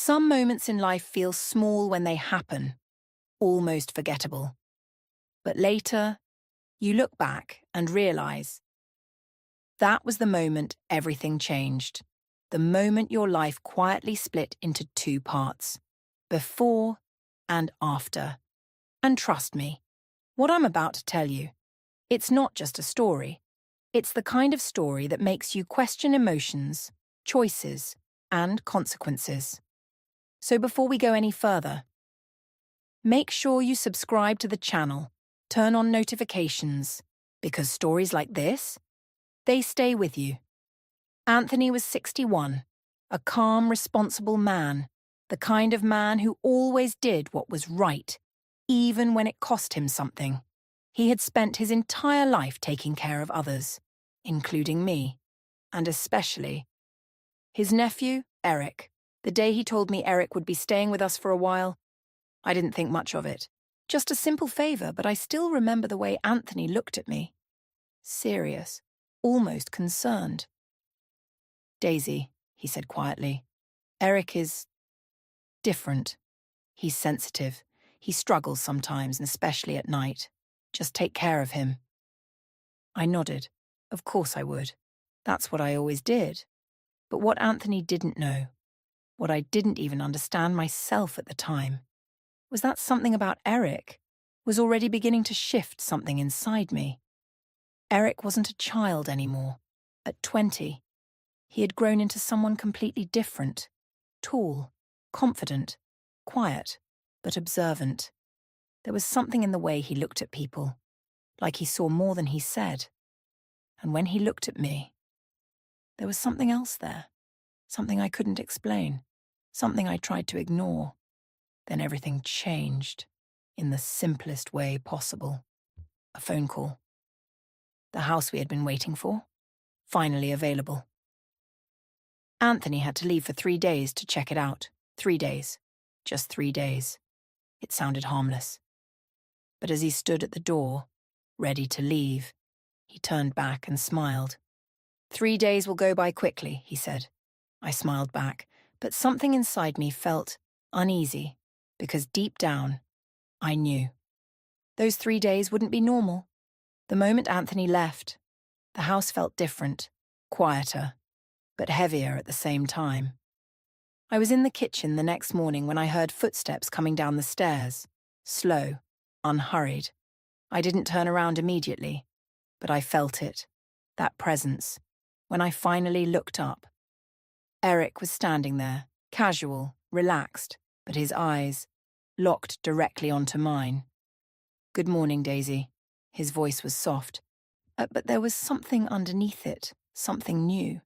Some moments in life feel small when they happen, almost forgettable. But later, you look back and realize that was the moment everything changed. The moment your life quietly split into two parts, before and after. And trust me, what I'm about to tell you, it's not just a story. It's the kind of story that makes you question emotions, choices, and consequences. So before we go any further, make sure you subscribe to the channel, turn on notifications, because stories like this, they stay with you. Anthony was 61, a calm, responsible man, the kind of man who always did what was right, even when it cost him something. He had spent his entire life taking care of others, including me, and especially his nephew, Eric. The day he told me Eric would be staying with us for a while, I didn't think much of it. Just a simple favor, but I still remember the way Anthony looked at me. Serious, almost concerned. "Daisy," he said quietly, "Eric is different. He's sensitive. He struggles sometimes, and especially at night. Just take care of him." I nodded. Of course I would. That's what I always did. But what Anthony didn't know, what I didn't even understand myself at the time, was that something about Eric was already beginning to shift something inside me. Eric wasn't a child anymore. At 20, he had grown into someone completely different. Tall, confident, quiet, but observant. There was something in the way he looked at people, like he saw more than he said. And when he looked at me, there was something else there, something I couldn't explain, something I tried to ignore. Then everything changed, in the simplest way possible. A phone call. The house we had been waiting for, finally available. Anthony had to leave for 3 days to check it out. 3 days. Just 3 days. It sounded harmless. But as he stood at the door, ready to leave, he turned back and smiled. "3 days will go by quickly," he said. I smiled back, but something inside me felt uneasy, because deep down, I knew. Those 3 days wouldn't be normal. The moment Anthony left, the house felt different, quieter, but heavier at the same time. I was in the kitchen the next morning when I heard footsteps coming down the stairs, slow, unhurried. I didn't turn around immediately, but I felt it, that presence, when I finally looked up. Eric was standing there, casual, relaxed, but his eyes locked directly onto mine. "Good morning, Daisy." His voice was soft, but there was something underneath it, something new.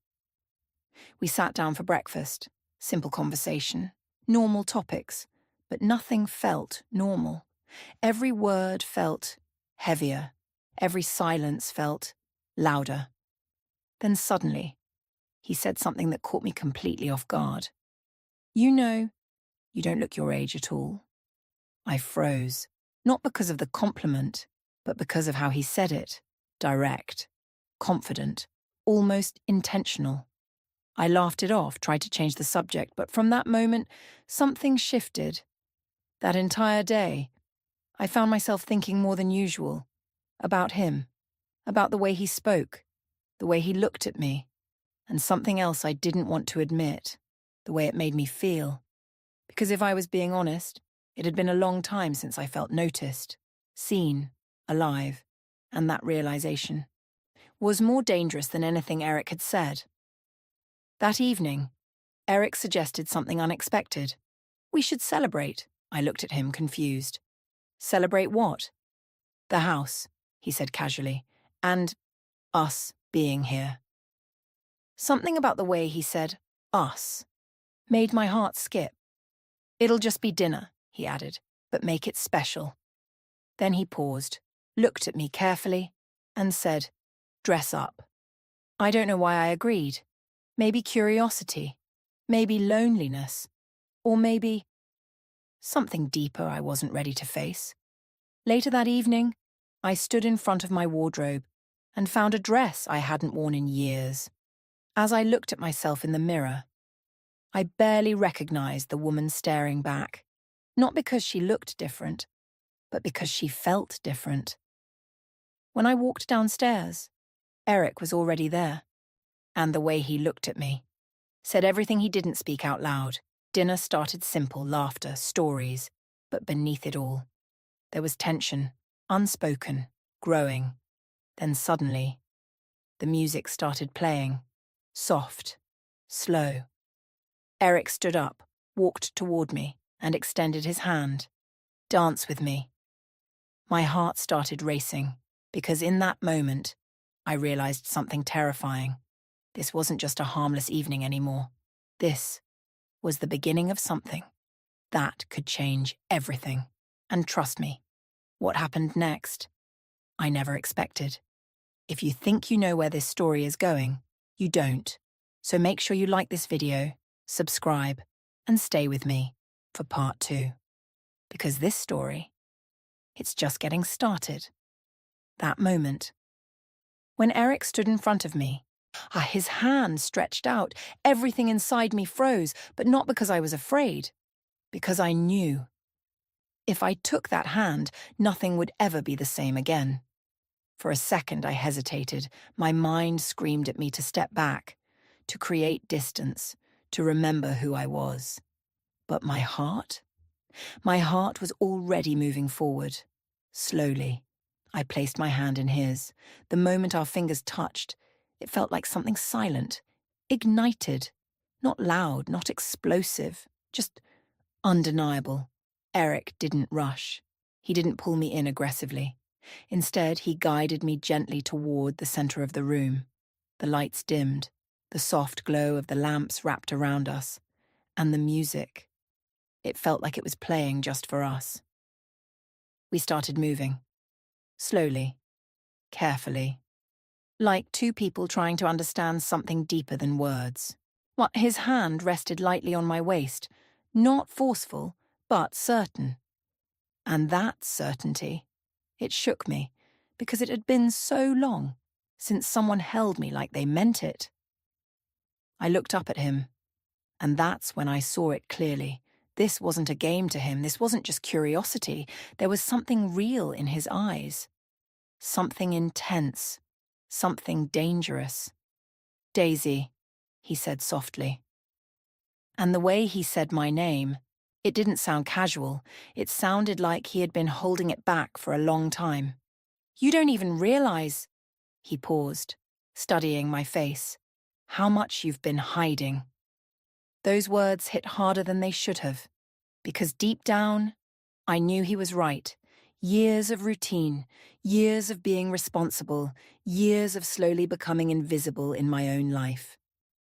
We sat down for breakfast, simple conversation, normal topics, but nothing felt normal. Every word felt heavier, every silence felt louder. Then suddenly, he said something that caught me completely off guard. "You know, you don't look your age at all." I froze, not because of the compliment, but because of how he said it. Direct, confident, almost intentional. I laughed it off, tried to change the subject, but from that moment, something shifted. That entire day, I found myself thinking more than usual. About him, about the way he spoke, the way he looked at me, and something else I didn't want to admit, the way it made me feel. Because if I was being honest, it had been a long time since I felt noticed, seen, alive, and that realization was more dangerous than anything Eric had said. That evening, Eric suggested something unexpected. "We should celebrate." I looked at him, confused. "Celebrate what?" "The house," he said casually, "and us being here." Something about the way he said us made my heart skip. "It'll just be dinner," he added, "but make it special." Then he paused, looked at me carefully, and said, "Dress up." I don't know why I agreed. Maybe curiosity, maybe loneliness, or maybe something deeper I wasn't ready to face. Later that evening, I stood in front of my wardrobe and found a dress I hadn't worn in years. As I looked at myself in the mirror, I barely recognized the woman staring back, not because she looked different, but because she felt different. When I walked downstairs, Eric was already there, and the way he looked at me said everything he didn't speak out loud. Dinner started simple, laughter, stories, but beneath it all, there was tension, unspoken, growing. Then suddenly, the music started playing, soft, slow. Eric stood up, walked toward me, and extended his hand. Dance with me. My heart started racing, because in that moment, I realized something terrifying. This wasn't just a harmless evening anymore. This was the beginning of something that could change everything. And trust me, what happened next, I never expected. If you think you know where this story is going, you don't. So make sure you like this video, subscribe, and stay with me for part 2. Because this story, it's just getting started. That moment, when Eric stood in front of me, his hand stretched out, everything inside me froze, but not because I was afraid, because I knew. If I took that hand, nothing would ever be the same again. For a second I hesitated. My mind screamed at me to step back, to create distance, to remember who I was. But my heart was already moving forward. Slowly, I placed my hand in his. The moment our fingers touched, it felt like something silent, ignited, not loud, not explosive, just undeniable. Eric didn't rush. He didn't pull me in aggressively. Instead, he guided me gently toward the center of the room. The lights dimmed, the soft glow of the lamps wrapped around us, and the music. It felt like it was playing just for us. We started moving. Slowly, carefully, like two people trying to understand something deeper than words. His hand rested lightly on my waist, not forceful, but certain. And that certainty, it shook me, because it had been so long since someone held me like they meant it. I looked up at him, and that's when I saw it clearly. This wasn't a game to him, this wasn't just curiosity. There was something real in his eyes. Something intense, something dangerous. "Daisy," he said softly. And the way he said my name, it didn't sound casual. It sounded like he had been holding it back for a long time. "You don't even realize," he paused, studying my face, "how much you've been hiding." Those words hit harder than they should have, because deep down, I knew he was right. Years of routine, years of being responsible, years of slowly becoming invisible in my own life.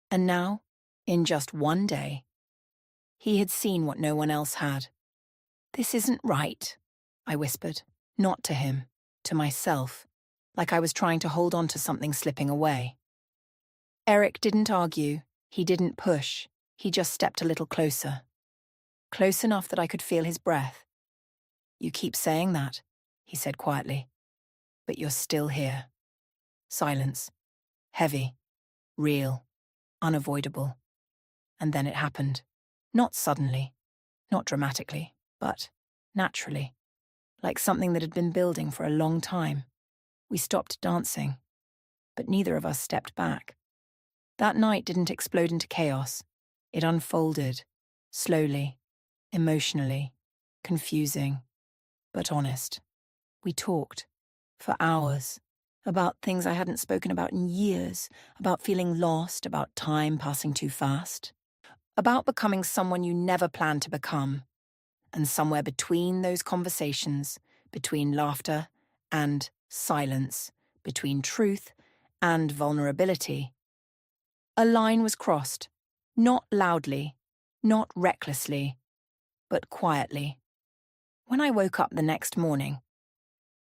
And now, in just one day, he had seen what no one else had. "This isn't right," I whispered, not to him, to myself, like I was trying to hold on to something slipping away. Eric didn't argue, he didn't push, he just stepped a little closer. Close enough that I could feel his breath. "You keep saying that," he said quietly, "but you're still here." Silence. Heavy. Real. Unavoidable. And then it happened. Not suddenly, not dramatically, but naturally, like something that had been building for a long time. We stopped dancing, but neither of us stepped back. That night didn't explode into chaos. It unfolded, slowly, emotionally, confusing, but honest. We talked, for hours, about things I hadn't spoken about in years, about feeling lost, about time passing too fast, about becoming someone you never planned to become. And somewhere between those conversations, between laughter and silence, between truth and vulnerability, a line was crossed, not loudly, not recklessly, but quietly. When I woke up the next morning,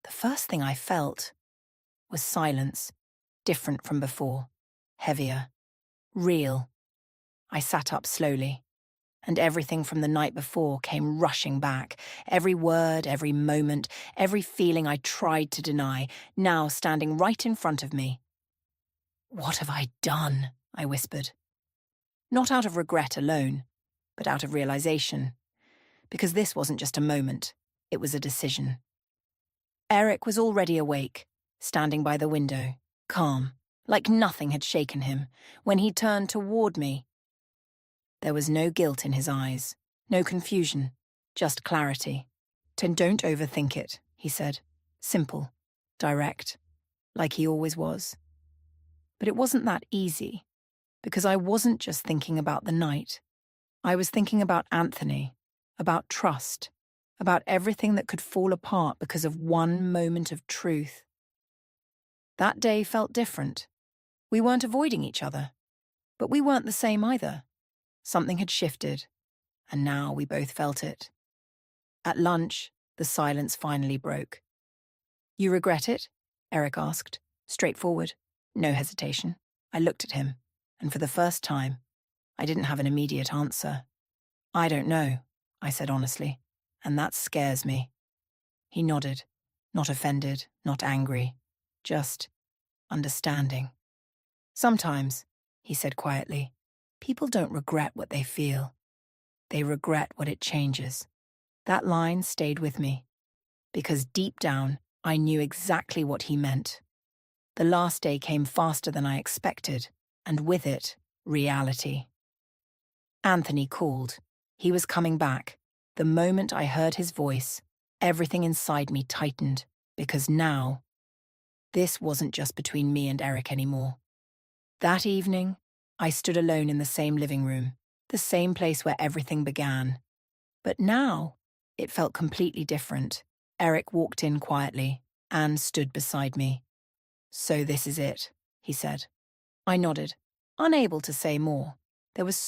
the first thing I felt was silence, different from before, heavier, real. I sat up slowly, and everything from the night before came rushing back. Every word, every moment, every feeling I tried to deny, now standing right in front of me. "What have I done?" I whispered. Not out of regret alone, but out of realization. Because this wasn't just a moment, it was a decision. Eric was already awake, standing by the window, calm, like nothing had shaken him, when he turned toward me. There was no guilt in his eyes, no confusion, just clarity. Don't overthink it, he said. Simple, direct, like he always was. But it wasn't that easy, because I wasn't just thinking about the night. I was thinking about Anthony, about trust, about everything that could fall apart because of one moment of truth. That day felt different. We weren't avoiding each other, but we weren't the same either. Something had shifted, and now we both felt it. At lunch, the silence finally broke. "You regret it?" Eric asked, straightforward, no hesitation. I looked at him, and for the first time, I didn't have an immediate answer. "I don't know," I said honestly, "and that scares me." He nodded, not offended, not angry, just understanding. "Sometimes," he said quietly, "people don't regret what they feel. They regret what it changes." That line stayed with me, because deep down, I knew exactly what he meant. The last day came faster than I expected, and with it, reality. Anthony called. He was coming back. The moment I heard his voice, everything inside me tightened, because now, this wasn't just between me and Eric anymore. That evening, I stood alone in the same living room, the same place where everything began. But now, it felt completely different. Eric walked in quietly and stood beside me. "So this is it," he said. I nodded, unable to say more. There was